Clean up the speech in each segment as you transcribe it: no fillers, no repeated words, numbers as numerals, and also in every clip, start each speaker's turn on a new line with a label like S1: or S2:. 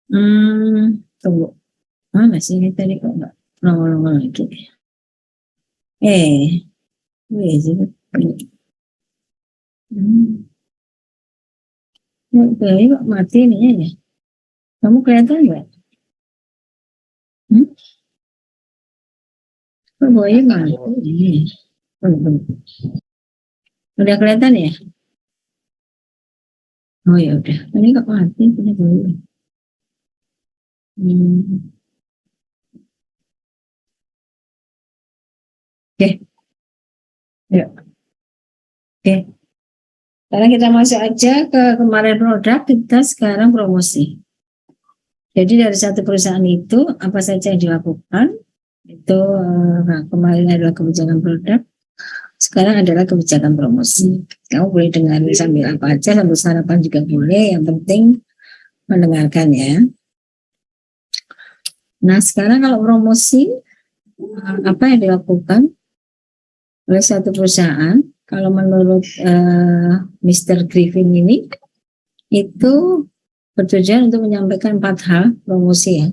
S1: Tunggu. Mana sih ini tadi kok nggak nongol-nongol lagi? Eh, wih, sih. Hmm. Kayaknya kok mati nih ya. Kamu kelihatan nggak? Hmm? Kok buaya mati? Ini. Tunggu. Udah kelihatan ya? Oh ya udah. Ini kok mati? Ini buaya. Hmm. Oke, ya. Oke. Sekarang kita masuk aja ke kemarin produk, kita sekarang promosi. Jadi dari satu perusahaan itu, apa saja yang dilakukan, itu kemarin adalah kebijakan produk, sekarang adalah kebijakan promosi. Kamu boleh dengar sambil apa aja, sambil sarapan juga boleh, yang penting mendengarkan ya. Nah sekarang kalau promosi, apa yang dilakukan oleh satu perusahaan, kalau menurut Mr. Griffin ini, itu bertujuan untuk menyampaikan 4 hal promosi ya.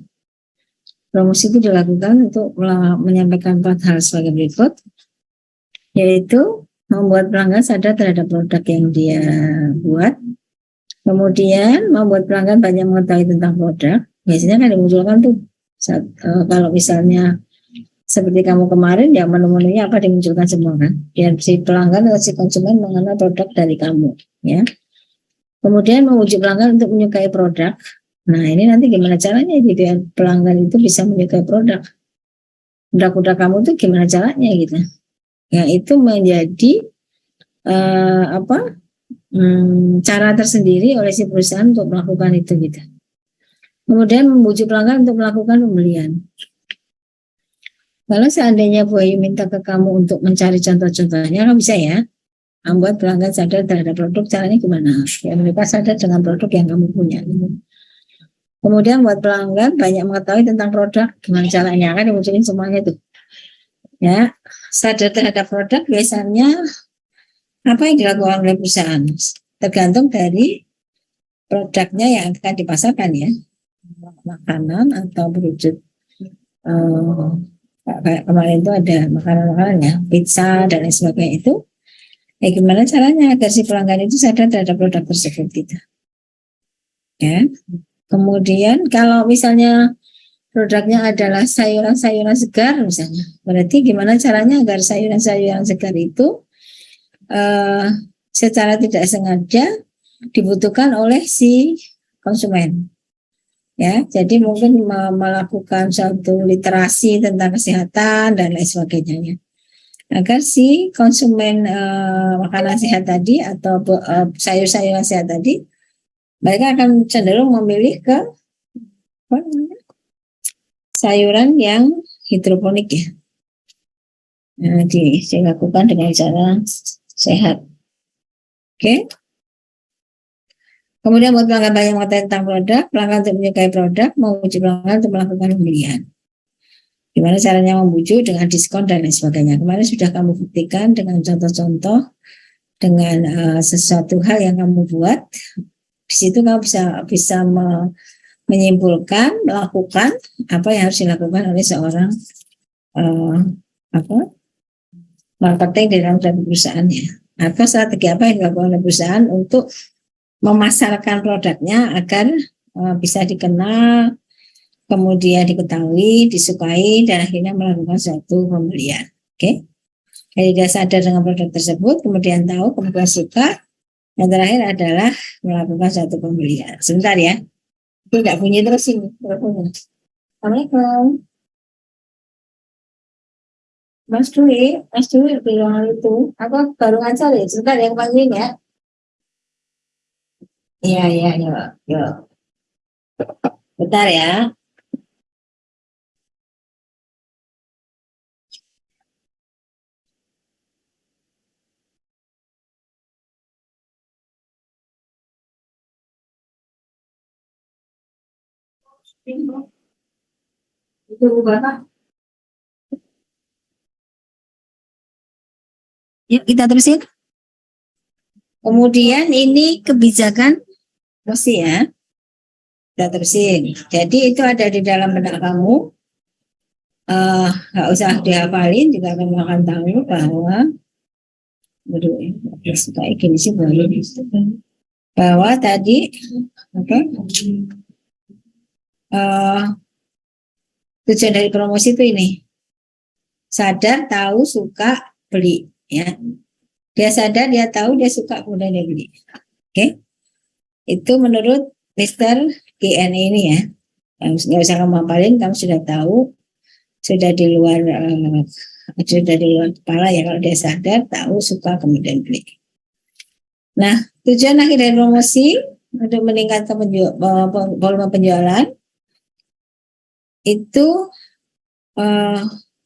S1: Promosi itu dilakukan untuk menyampaikan 4 hal sebagai berikut, yaitu membuat pelanggan sadar terhadap produk yang dia buat, kemudian membuat pelanggan banyak mengetahui tentang produk. Biasanya kan dimunculkan tuh kalau misalnya seperti kamu kemarin ya, menu-menunya apa dimunculkan semua kan, biar si pelanggan atau si konsumen mengenal produk dari kamu ya. Kemudian memujuk pelanggan untuk menyukai produk. Nah ini nanti gimana caranya biar pelanggan itu bisa menyukai produk kamu tuh gimana caranya gitu. Ya itu menjadi apa cara tersendiri oleh si perusahaan untuk melakukan itu gitu. Kemudian membujuk pelanggan untuk melakukan pembelian. Kalau seandainya Bu Ayu minta ke kamu untuk mencari contoh-contohnya, kan bisa ya. Membuat pelanggan sadar terhadap produk, caranya gimana? Ya mereka sadar dengan produk yang kamu punya. Kemudian buat pelanggan banyak mengetahui tentang produk, gimana caranya, kan dimunculin semuanya tuh. Ya, sadar terhadap produk biasanya apa yang dilakukan oleh perusahaan? Tergantung dari produknya yang akan dipasarkan ya. Makanan atau berwujud kayak kemarin itu ada makanan-makanan ya, pizza dan lain sebagainya itu. Gimana caranya agar si pelanggan itu sadar terhadap produk tersebut gitu. Ya. Kemudian kalau misalnya produknya adalah sayuran-sayuran segar misalnya, berarti gimana caranya agar sayuran-sayuran segar itu uh, secara tidak sengaja dibutuhkan oleh si konsumen. Ya, jadi mungkin melakukan suatu literasi tentang kesehatan dan lain sebagainya. Agar si konsumen makanan sehat tadi atau sayur-sayuran sehat tadi, mereka akan cenderung memilih ke sayuran yang hidroponik ya. Nah, dilakukan dengan cara sehat. Oke. Kemudian buat pelanggan banyak mengetahui tentang produk, pelanggan untuk menyukai produk, memuji pelanggan untuk melakukan pembelian. Gimana caranya membujuk dengan diskon dan lain sebagainya. Kemarin sudah kamu buktikan dengan contoh-contoh, dengan sesuatu hal yang kamu buat. Di situ kamu bisa menyimpulkan, melakukan apa yang harus dilakukan oleh seorang apa marketing di dalam suatu perusahaan ya. Atau strategi apa yang dilakukan oleh perusahaan untuk memasarkan produknya agar bisa dikenal, kemudian diketahui, disukai, dan akhirnya melakukan suatu pembelian. Oke. Jadi dia sadar dengan produk tersebut, kemudian tahu, kemudian suka, yang terakhir adalah melakukan suatu pembelian. Sebentar ya, itu nggak bunyi terus ini. Assalamualaikum. Mas Dwi bilang itu, aku baru ngajar ya, sebentar ya, panggilin ya. Iya, iya, iya, yuk. Bentar ya. Itu Bapak. Yuk kita terusin. Kemudian ini kebijakan promosi ya. kita terusin. Jadi itu ada di dalam benak kamu. Nggak usah dihafalin, juga kamu akan tahu bahwa kayak gini sih bahwa tadi apa tujuan dari promosi itu ini, sadar, tahu, suka, beli, ya. Dia sadar, dia tahu, dia suka, kemudian dia beli. Oke, itu menurut Mr. GN ini ya. Nggak usah kamu hafalin, kamu sudah tahu, sudah di luar kepala ya. Kalau dia sadar, tahu, suka, kemudian beli. Nah, tujuan akhir dari promosi untuk meningkatkan volume penjualan itu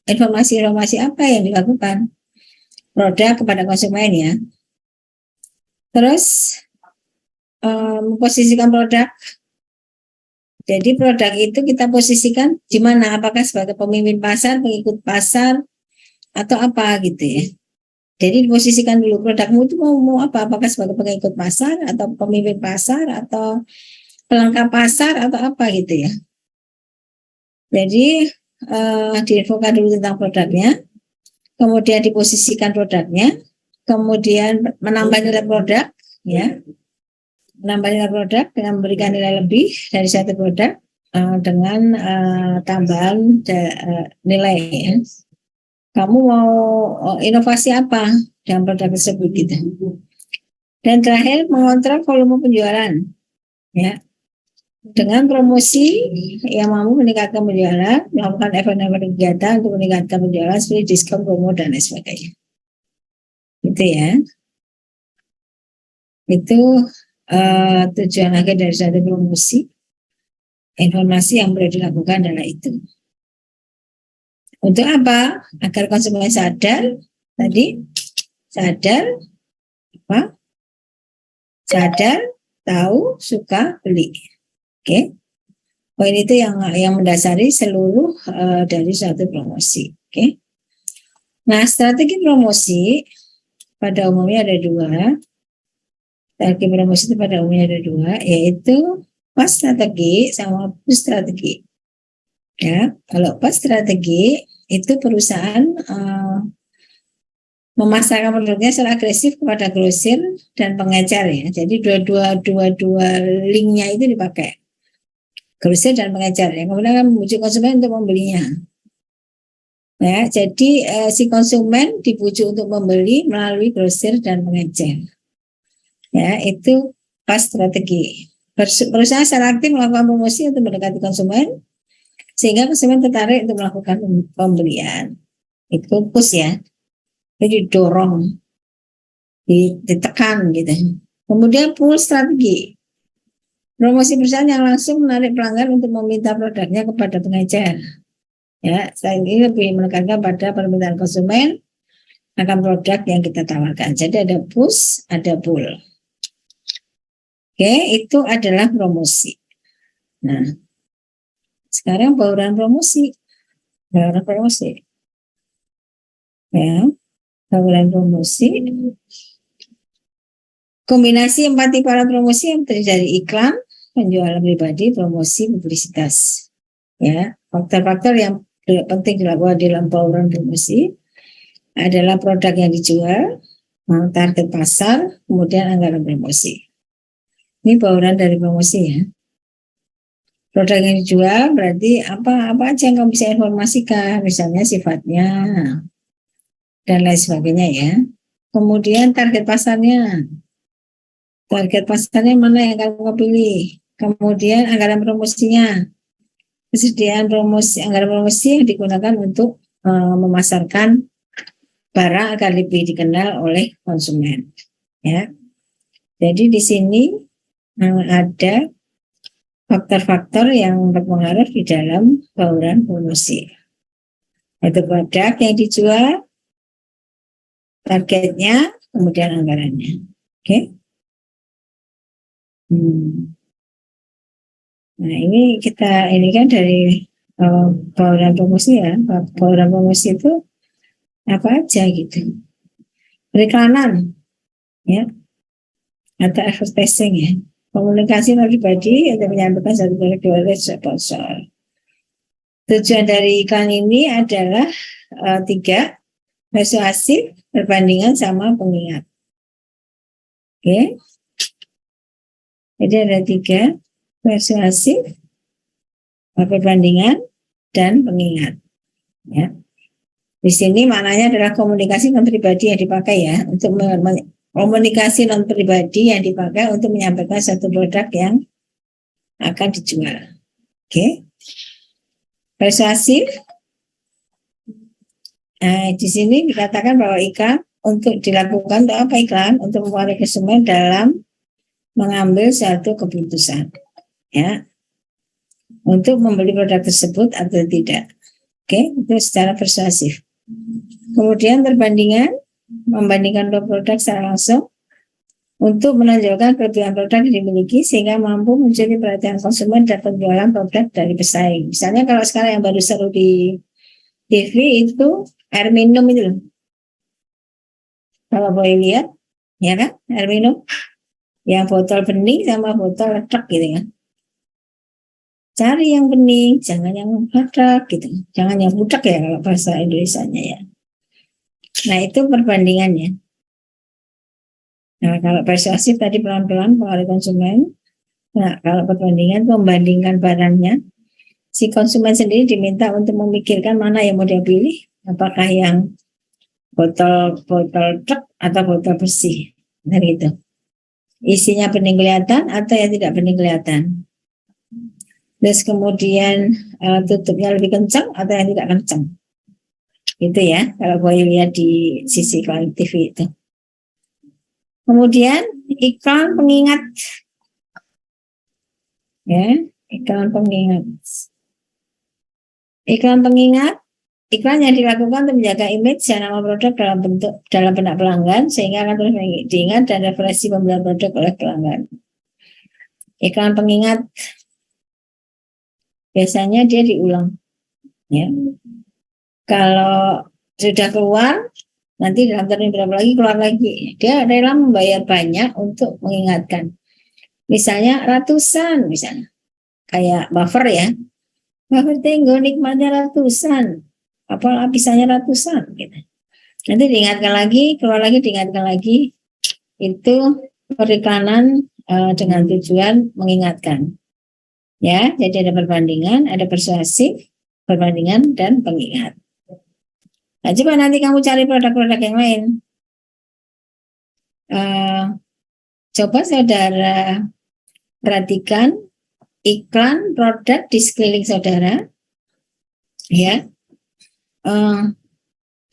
S1: informasi-informasi apa yang dilakukan produk kepada konsumen ya. Terus memposisikan produk. Jadi produk itu kita posisikan di mana? Apakah sebagai pemimpin pasar, pengikut pasar, atau apa gitu ya. Jadi diposisikan dulu produkmu itu mau apa? Apakah sebagai pengikut pasar, atau pemimpin pasar, atau pelengkap pasar, atau apa gitu ya. Jadi diinfokan dulu tentang produknya, kemudian diposisikan produknya, kemudian menambah nilai produk, ya, menambah nilai produk dengan memberikan nilai lebih dari satu produk dengan tambahan nilai. Ya. Kamu mau inovasi apa dalam produk tersebut gitu. Dan terakhir mengontrol volume penjualan, ya. Dengan promosi yang mampu meningkatkan penjualan, melakukan event-event kegiatan untuk meningkatkan penjualan seperti diskon, promo, dan lain sebagainya. Gitu ya. Itu tujuan akhir dari suatu promosi. Informasi yang boleh dilakukan adalah itu. Untuk apa? Agar konsumen sadar, tadi sadar, apa? Sadar, tahu, suka, beli. Oke. Poin itu yang mendasari seluruh dari suatu promosi. Oke. Nah, strategi promosi pada umumnya ada dua. Strategi promosi itu pada umumnya ada dua, yaitu pas strategi sama push strategi. Ya, kalau pas strategi itu perusahaan memasarkan produknya secara agresif kepada grosir dan pengecer ya. Jadi dua linknya itu dipakai. Grosir dan pengecer ya. Kemudian kan membujuk konsumen untuk membelinya. Ya, jadi si konsumen dibujuk untuk membeli melalui grosir dan pengecer. Ya, itu pas strategi. Perusahaan secara aktif melakukan promosi untuk mendekati konsumen sehingga konsumen tertarik untuk melakukan pembelian. Itu push ya. Jadi didorong, ditekan gitu. Kemudian pull strategi. Promosi perusahaan yang langsung menarik pelanggan untuk meminta produknya kepada pengecer. Ya, saya ini lebih menekankan pada permintaan konsumen akan produk yang kita tawarkan. Jadi ada push, ada pull. Oke, itu adalah promosi. Nah, sekarang bauran promosi. Bauran promosi. Ya, bauran promosi. Kombinasi 4 tipe alat promosi yang terdiri dari iklan, penjualan pribadi, promosi, publisitas. Ya, faktor-faktor yang penting dilakukan dalam bauran promosi adalah produk yang dijual, target pasar, kemudian anggaran promosi. Ini bauran dari promosi ya. Produk yang dijual berarti apa aja yang kamu bisa informasikan, misalnya sifatnya dan lain sebagainya ya. Kemudian target pasarnya mana yang kamu pilih. Kemudian anggaran promosinya, kesediaan promosi, anggaran promosi yang digunakan untuk memasarkan barang agar lebih dikenal oleh konsumen. Ya, jadi di sini ada faktor-faktor yang berpengaruh di dalam bauran promosi. Itu produk yang dijual, targetnya, kemudian anggarannya. Oke. Nah ini kan dari bauran promosi ya. Bauran promosi itu apa aja gitu. Periklanan, ya, atau advertising ya. Komunikasi pribadi untuk menyampaikan satu produk oleh sponsor. Tujuan dari iklan ini adalah 3, persuasif, perbandingan, sama pengingat. Oke. Jadi ada 3, persuasif, perbandingan, dan pengingat. Ya. Di sini maknanya adalah komunikasi non pribadi yang dipakai ya, untuk komunikasi non pribadi yang dipakai untuk menyampaikan satu produk yang akan dijual. Oke. Persuasif. Di sini dikatakan bahwa iklan untuk dilakukan untuk apa iklan? Untuk mempengaruhi konsumen dalam mengambil satu keputusan, ya, untuk membeli produk tersebut atau tidak. Oke, itu secara persuasif. Kemudian perbandingan, membandingkan dua produk secara langsung untuk menonjolkan kelebihan produk yang dimiliki sehingga mampu mencuri perhatian konsumen dan penjualan produk dari pesaing. Misalnya kalau sekarang yang baru seru di TV itu air minum itu loh. Kalau boleh lihat, ya kan, air minum yang botol bening sama botol ledak gitu kan. Cari yang bening, jangan yang ledak gitu. Jangan yang budak ya kalau bahasa Indonesianya ya. Nah itu perbandingannya. Nah kalau persuasif tadi pelan-pelan pengaruh konsumen. Nah kalau perbandingan membandingkan barangnya, si konsumen sendiri diminta untuk memikirkan mana yang mau dia pilih, apakah yang botol truk atau botol bersih, dari itu. Isinya bening kelihatan atau yang tidak bening kelihatan. Terus kemudian tutupnya lebih kencang atau yang tidak kencang. Itu ya, kalau boleh lihat di sisi iklan TV itu. Kemudian iklan pengingat. Ya, iklan pengingat. Iklan pengingat, iklan yang dilakukan untuk menjaga image dan nama produk dalam benak pelanggan sehingga akan terus diingat dan referensi pembelian produk oleh pelanggan. Iklan pengingat biasanya dia diulang, ya. Kalau sudah keluar, nanti dalam termin berapa lagi keluar lagi. Dia rela membayar banyak untuk mengingatkan. Misalnya ratusan, misalnya kayak buffer ya. Buffer tinggal nikmatnya ratusan, apa lapisannya ratusan, gitu. Nanti diingatkan lagi, keluar lagi, diingatkan lagi. Itu periklanan dengan tujuan mengingatkan. Ya, jadi ada perbandingan, ada persuasif, perbandingan, dan pengingat. Nah, coba nanti kamu cari produk-produk yang lain. Coba saudara perhatikan iklan produk di sekeliling saudara. Ya,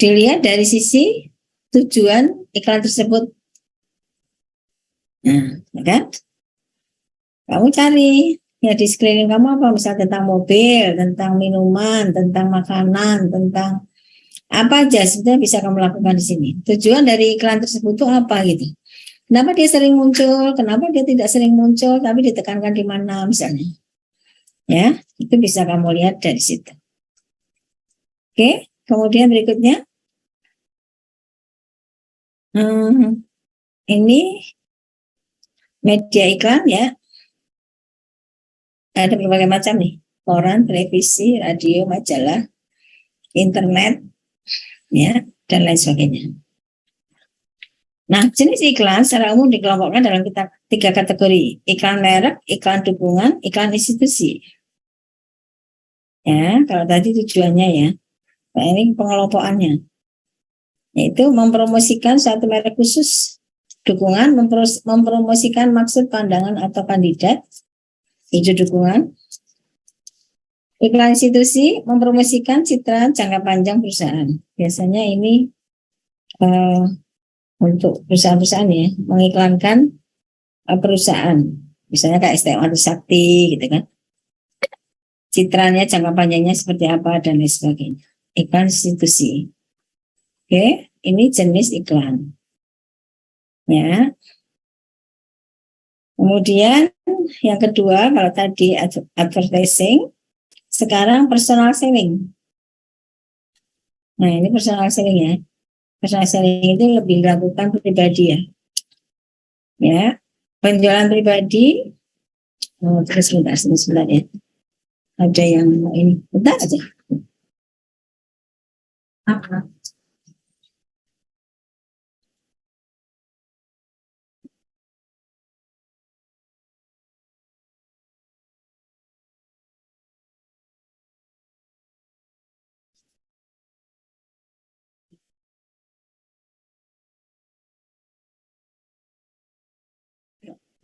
S1: dilihat dari sisi tujuan iklan tersebut. Nah, kan? Kamu cari ya di sekeliling kamu apa, misalnya tentang mobil, tentang minuman, tentang makanan, tentang apa aja sebenarnya bisa kamu lakukan di sini. Tujuan dari iklan tersebut itu apa gitu. Kenapa dia sering muncul, kenapa dia tidak sering muncul, tapi ditekankan di mana misalnya. Ya, itu bisa kamu lihat dari situ. Oke, kemudian berikutnya. Ini media iklan ya. Ada berbagai macam nih. Koran, televisi, radio, majalah, internet, ya, dan lain sebagainya. Nah, jenis iklan secara umum dikelompokkan dalam 3 kategori. Iklan merek, iklan dukungan, iklan institusi. Ya, kalau tadi tujuannya ya. Nah, ini pengelompokannya. Yaitu mempromosikan satu merek khusus, dukungan, mempromosikan maksud pandangan atau kandidat, itu dukungan. Iklan institusi mempromosikan citra jangka panjang perusahaan. Biasanya ini untuk perusahaan-perusahaan ya, mengiklankan perusahaan. Misalnya kayak STM Sakti gitu kan. Citranya jangka panjangnya seperti apa dan lain sebagainya. Iklan institusi. Oke, ini jenis iklan. Ya. Kemudian yang kedua, kalau tadi advertising, sekarang personal selling. Nah, ini personal selling ya. Personal selling itu lebih dilakukan pribadi ya. Ya, penjualan pribadi. Terus sebentar ya. Ada yang ini, bentar aja. Apa?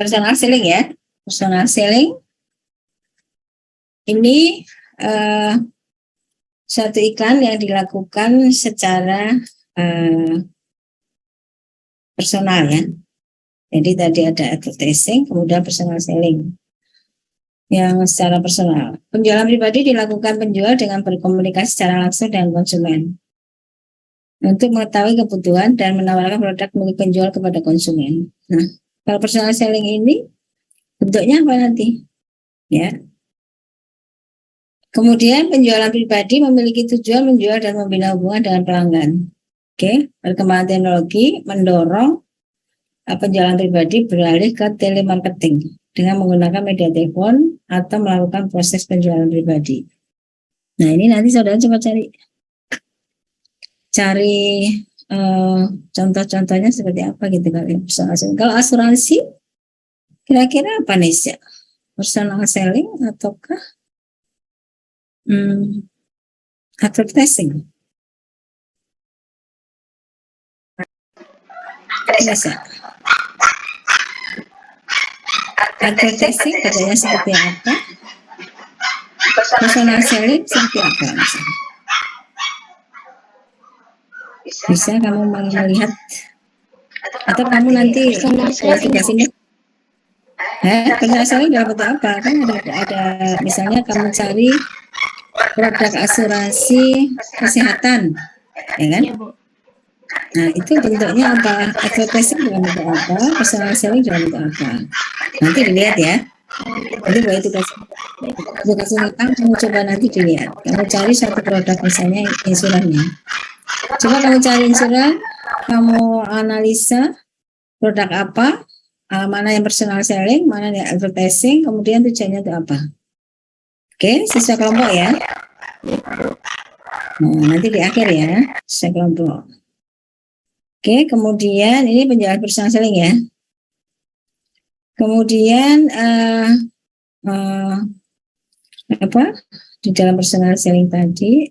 S1: Personal selling ya. Personal selling ini suatu iklan yang dilakukan secara personal ya. Jadi tadi ada advertising, kemudian personal selling yang secara personal. Penjualan pribadi dilakukan penjual dengan berkomunikasi secara langsung dengan konsumen untuk mengetahui kebutuhan dan menawarkan produk milik penjual kepada konsumen. Nah, kalau personal selling ini bentuknya apa nanti? Ya. Kemudian penjualan pribadi memiliki tujuan menjual dan membina hubungan dengan pelanggan. Oke, perkembangan teknologi mendorong penjualan pribadi beralih ke telemarketing dengan menggunakan media telepon atau melakukan proses penjualan pribadi. Nah, ini nanti saudara coba cari contoh-contohnya seperti apa gitu kali. Kalau asuransi, kira-kira apa nih sih? Personal selling ataukah advertising? Biasa. Advertising bedanya seperti apa? Personal selling seperti apa? Bisa kamu melihat atau kamu nanti tugas ini personal selling dalam bentuk apa? Kan ada misalnya kamu cari produk asuransi kesehatan, ya kan? Nah, itu bentuknya apa? Advertising dalam bentuk apa? Personal selling dalam bentuk apa? Nanti dilihat ya. Nanti boleh tugasnya kamu coba nanti dilihat. Kamu cari satu produk misalnya insurannya. Coba kamu cari insuran, kamu analisa produk apa, mana yang personal selling, mana yang advertising, kemudian tujuannya itu apa. Oke, siswa kelompok ya. Nah, nanti di akhir ya, siswa kelompok. Oke, kemudian ini penjualan personal selling ya. Kemudian apa di dalam personal selling tadi